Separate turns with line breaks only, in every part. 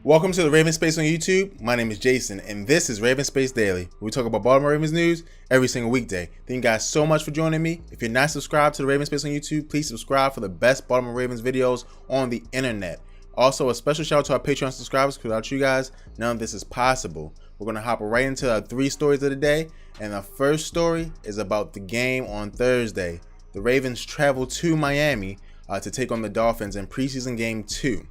Welcome to the RavensSpace on YouTube. My name is Jason, and this is RavensSpace Daily. We talk about Baltimore Ravens news every single weekday. Thank you guys so much for joining me. If you're not subscribed to the RavensSpace on YouTube, please subscribe for the best Baltimore Ravens videos on the internet. Also, a special shout out to our Patreon subscribers. Without you guys, none of this is possible. We're going to hop right into our 3 stories of the day, and the first story is about the game on Thursday. The Ravens travel to Miami to take on the Dolphins in Preseason Game 2.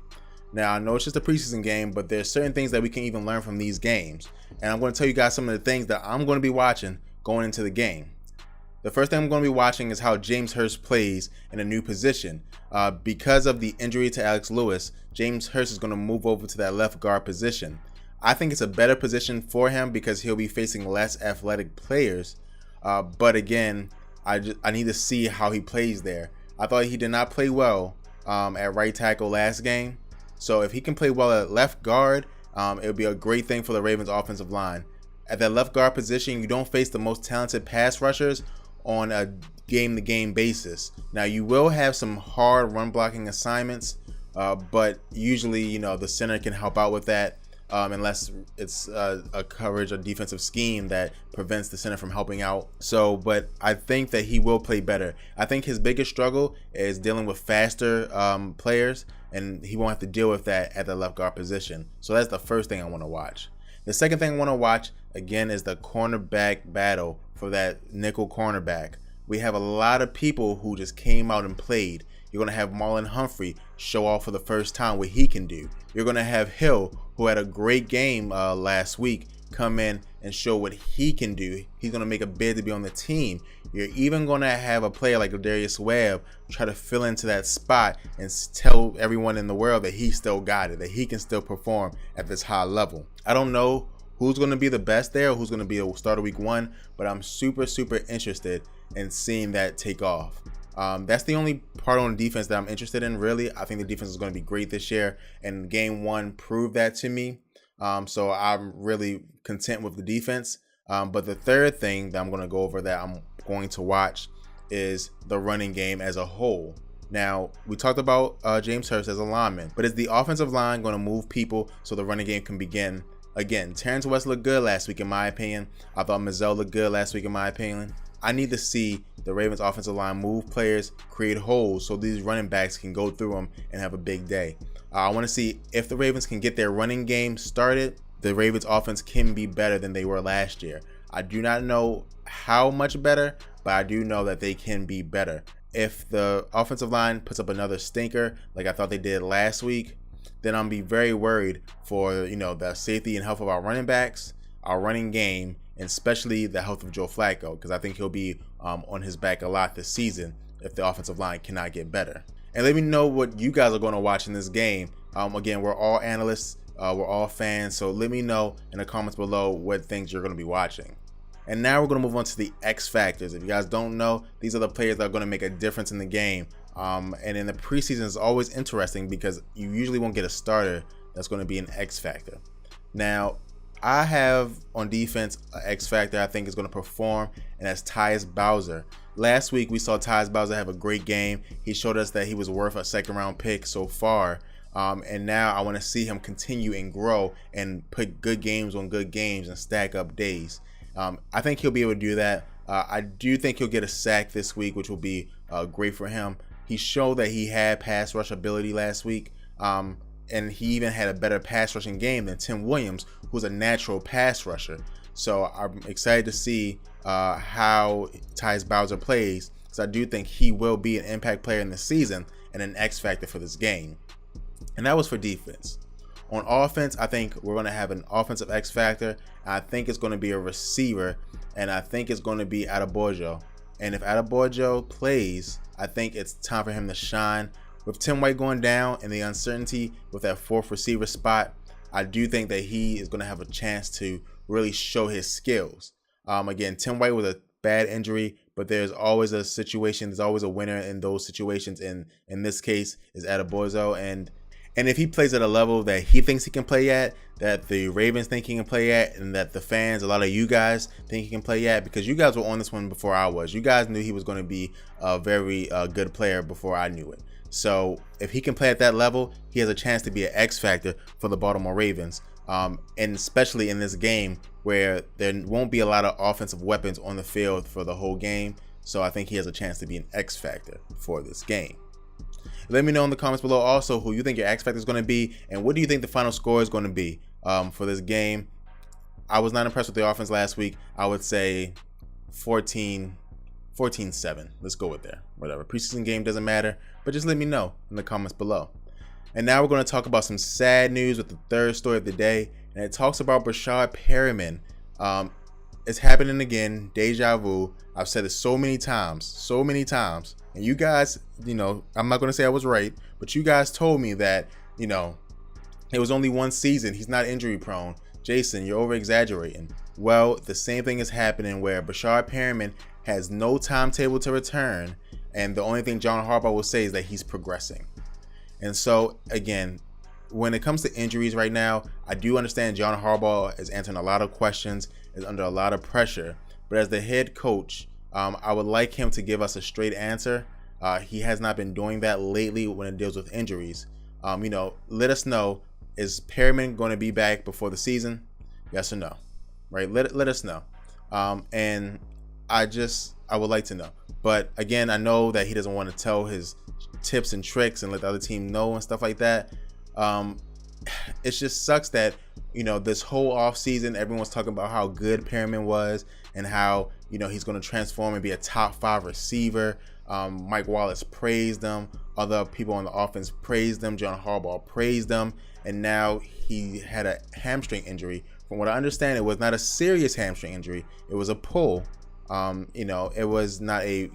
Now, I know it's just a preseason game, but there's certain things that we can even learn from these games. And I'm going to tell you guys some of the things that I'm going to be watching going into the game. The first thing I'm going to be watching is how James Hurst plays in a new position. Because of the injury to Alex Lewis, James Hurst is going to move over to that left guard position. I think it's a better position for him because he'll be facing less athletic players. But again, I need to see how he plays there. I thought he did not play well at right tackle last game. So if he can play well at left guard, it would be a great thing for the Ravens offensive line. At that left guard position, you don't face the most talented pass rushers on a game-to-game basis. Now, you will have some hard run blocking assignments, but usually, the center can help out with that unless it's a coverage or defensive scheme that prevents the center from helping out. But I think that he will play better. I think his biggest struggle is dealing with faster players, and he won't have to deal with that at the left guard position. So that's the first thing I want to watch. The second thing I want to watch, again, is the cornerback battle for that nickel cornerback. We have a lot of people who just came out and played. You're going to have Marlon Humphrey show off for the first time what he can do. You're going to have Hill, who had a great game last week, come in and show what he can do. He's going to make a bid to be on the team. You're even going to have a player like Darius Webb try to fill into that spot and tell everyone in the world that he still got it, that he can still perform at this high level. I don't know who's going to be the best there, or who's going to be a starter week 1, but I'm super interested in seeing that take off. That's the only part on defense that I'm interested in, really. I think the defense is going to be great this year, and game 1 proved that to me. So I'm really content with the defense. But the third thing that I'm going to go over that I'm going to watch is the running game as a whole. Now, we talked about James Hurst as a lineman, but is the offensive line going to move people so the running game can begin? Again, Terrence West looked good last week, in my opinion. I thought Mazzell looked good last week, in my opinion. I need to see the Ravens offensive line move players, create holes so these running backs can go through them and have a big day. I want to see if the Ravens can get their running game started, the Ravens offense can be better than they were last year. I do not know how much better, but I do know that they can be better. If the offensive line puts up another stinker like I thought they did last week, then I'll be very worried for the safety and health of our running backs, our running game, and especially the health of Joe Flacco, because I think he'll be on his back a lot this season if the offensive line cannot get better. And let me know what you guys are going to watch in this game. Again, we're all analysts, we're all fans, so let me know in the comments below what things you're going to be watching. And now we're going to move on to the X factors. If you guys don't know, these are the players that are going to make a difference in the game. And in the preseason, it's always interesting because you usually won't get a starter that's going to be an X factor. Now, I have on defense an X factor I think is going to perform, and that's Tyus Bowser. Last week we saw Tyus Bowser have a great game. He showed us that he was worth a second-round pick so far, and now I want to see him continue and grow and put good games on good games and stack up days. I think he'll be able to do that. I do think he'll get a sack this week, which will be great for him. He showed that he had pass rush ability last week. And he even had a better pass rushing game than Tim Williams, who's a natural pass rusher. So I'm excited to see how Tyus Bowser plays, because I do think he will be an impact player in the season and an X factor for this game. And that was for defense. On offense, I think we're going to have an offensive X factor. I think it's going to be a receiver, and I think it's going to be Adebayo. And if Adebayo plays, I think it's time for him to shine. With Tim White going down and the uncertainty with that 4th receiver spot, I do think that he is going to have a chance to really show his skills. Again, Tim White was a bad injury, but there's always a situation, there's always a winner in those situations. And in this case is Adebayo. And And if he plays at a level that he thinks he can play at, that the Ravens think he can play at, and that the fans, a lot of you guys think he can play at, because you guys were on this one before I was. You guys knew he was going to be a very good player before I knew it. So if he can play at that level, he has a chance to be an X factor for the Baltimore Ravens. And especially in this game where there won't be a lot of offensive weapons on the field for the whole game. So I think he has a chance to be an X factor for this game. Let me know in the comments below also who you think your X factor is going to be, and what do you think the final score is going to be for this game. I was not impressed with the offense last week. I would say 14-7. Let's go with there. Whatever. Preseason game doesn't matter, but just let me know in the comments below. And now we're going to talk about some sad news with the third story of the day, and it talks about Breshad Perriman. It's happening again, deja vu. I've said it so many times, and you guys, I'm not going to say I was right, but you guys told me that, it was only one season. He's not injury prone. Jason, you're over exaggerating. Well, the same thing is happening where Breshad Perriman has no timetable to return, and the only thing John Harbaugh will say is that he's progressing. And so, again, when it comes to injuries right now, I do understand John Harbaugh is answering a lot of questions, is under a lot of pressure. But as the head coach, I would like him to give us a straight answer. He has not been doing that lately when it deals with injuries. Let us know, is Perriman going to be back before the season? Yes or no? Right? Let us know. And I would like to know. But again, I know that he doesn't want to tell his tips and tricks and let the other team know and stuff like that. It just sucks that this whole off season everyone's talking about how good Perriman was and how he's going to transform and be a top 5 receiver. Mike Wallace praised him, other people on the offense praised him, John Harbaugh praised him, and now he had a hamstring injury. From what I understand, it was not a serious hamstring injury. It was a pull. It was not a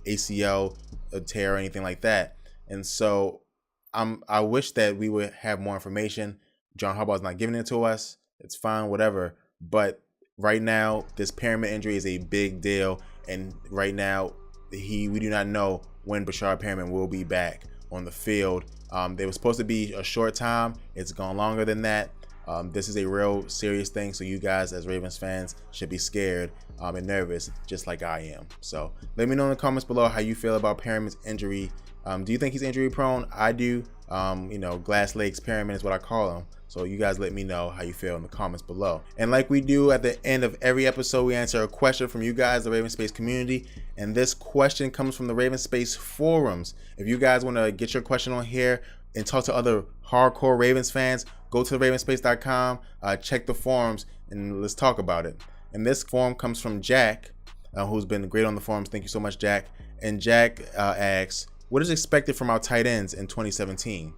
ACL, a tear or anything like that. And so I wish that we would have more information. John Harbaugh's not giving it to us. It's fine, whatever. But right now, this Perriman injury is a big deal. And right now, we do not know when Breshad Perriman will be back on the field. They were supposed to be a short time. It's gone longer than that. This is a real serious thing. So you guys as Ravens fans should be scared and nervous, just like I am. So let me know in the comments below how you feel about Perriman's injury. Do you think he's injury prone? I do. Glass legs Perriman is what I call him. So you guys let me know how you feel in the comments below. And like we do at the end of every episode, we answer a question from you guys, the RavensSpace community. And this question comes from the RavensSpace forums. If you guys want to get your question on here and talk to other hardcore Ravens fans, go to TheRavensSpace.com, check the forums, and let's talk about it. And this forum comes from Jack, who's been great on the forums. Thank you so much, Jack. And Jack asks, what is expected from our tight ends in 2017?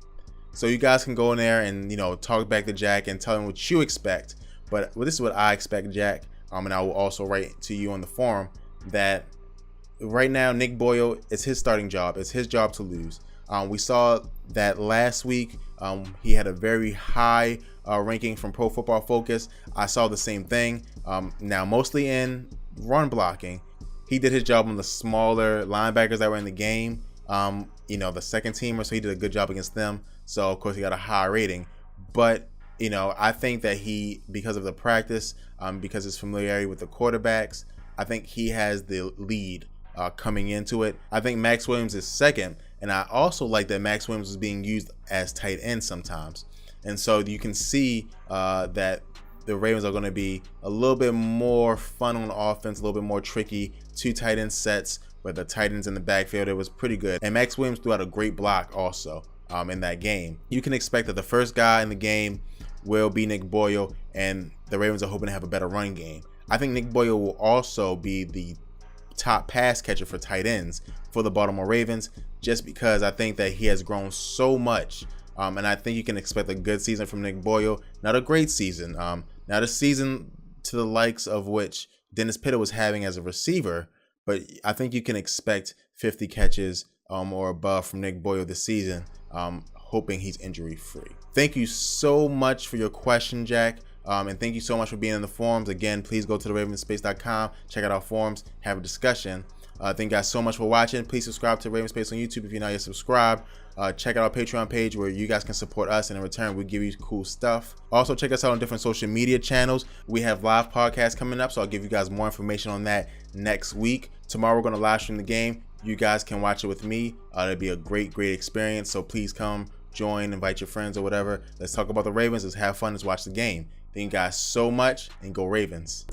So you guys can go in there and talk back to Jack and tell him what you expect. But this is what I expect, Jack. And I will also write to you on the forum that right now Nick Boyle, it's his starting job. It's his job to lose. We saw that last week. He had a very high ranking from Pro Football Focus. I saw the same thing. Now mostly in run blocking, he did his job on the smaller linebackers that were in the game. The second teamer, so he did a good job against them. So of course he got a high rating. But I think that he, because of the practice, because his familiarity with the quarterbacks, I think he has the lead coming into it. I think Max Williams is second, and I also like that Max Williams is being used as tight end sometimes. And so you can see that the Ravens are going to be a little bit more fun on offense, a little bit more tricky. 2 tight end sets with the tight ends in the backfield. It was pretty good. And Max Williams threw out a great block also in that game. You can expect that the first guy in the game will be Nick Boyle, and the Ravens are hoping to have a better run game. I think Nick Boyle will also be the top pass catcher for tight ends for the Baltimore Ravens, just because I think that he has grown so much. And I think you can expect a good season from Nick Boyle. Not a great season. Not a season to the likes of which Dennis Pitta was having as a receiver, but I think you can expect 50 catches or above from Nick Boyle this season, hoping he's injury free. Thank you so much for your question, Jack. And thank you so much for being in the forums. Again, please go to TheRavensSpace.com, check out our forums, have a discussion. Thank you guys so much for watching. Please subscribe to RavensSpace on YouTube if you're not yet subscribed. Check out our Patreon page where you guys can support us, and in return, we give you cool stuff. Also, check us out on different social media channels. We have live podcasts coming up, so I'll give you guys more information on that next week. Tomorrow, we're going to live stream the game. You guys can watch it with me. It'll be a great experience, so please come, join, invite your friends or whatever. Let's talk about the Ravens. Let's have fun. Let's watch the game. Thank you guys so much, and go Ravens.